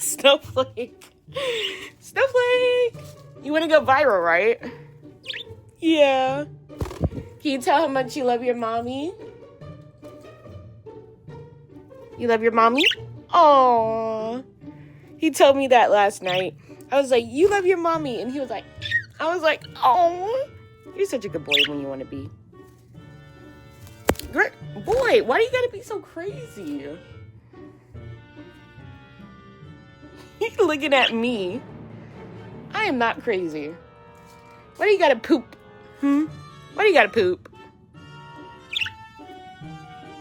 Snowflake. Snowflake! You want to go viral, right? Yeah. Can you tell how much you love your mommy? You love your mommy? Aww. He told me that last night. I was like, you love your mommy. And he was like, I was like, oh, you're such a good boy when you want to be. Great boy, why do you gotta be so crazy? He's looking at me. I am not crazy. Why do you gotta poop? Why do you gotta poop?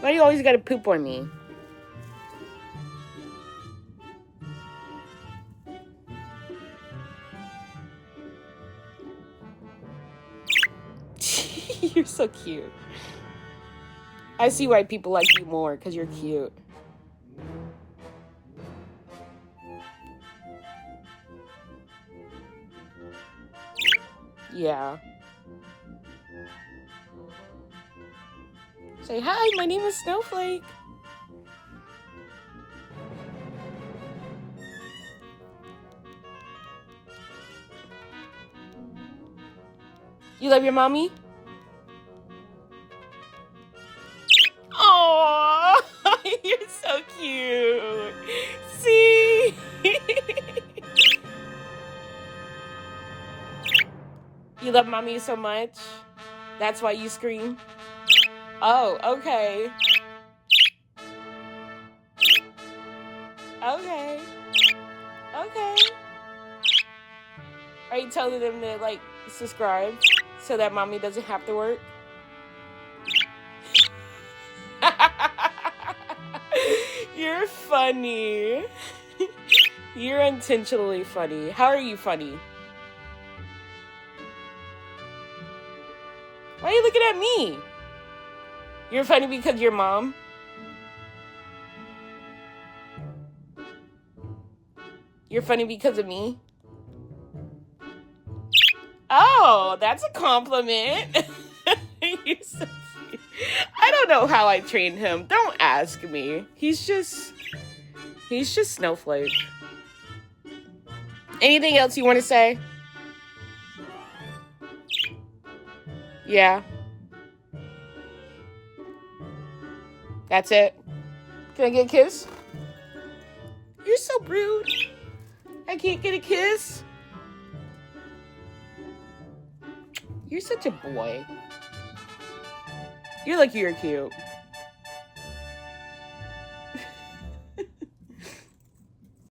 Why do you always gotta poop on me? You're so cute. I see why people like you more, because you're cute. Yeah. Say, hi, my name is Snowflake. You love your mommy? Aww, you're so cute. See? You love mommy so much? That's why you scream? Oh, okay. Okay. Okay. Are you telling them to, like, subscribe so that mommy doesn't have to work? You're funny. You're intentionally funny. How are you funny? Why are you looking at me? You're funny because your mom? You're funny because of me? Oh, that's a compliment. You're so cute. I don't know how I trained him. Don't ask me. He's just Snowflake. Anything else you want to say? Yeah. That's it. Can I get a kiss? You're so rude. I can't get a kiss. You're such a boy. You're like, you're cute.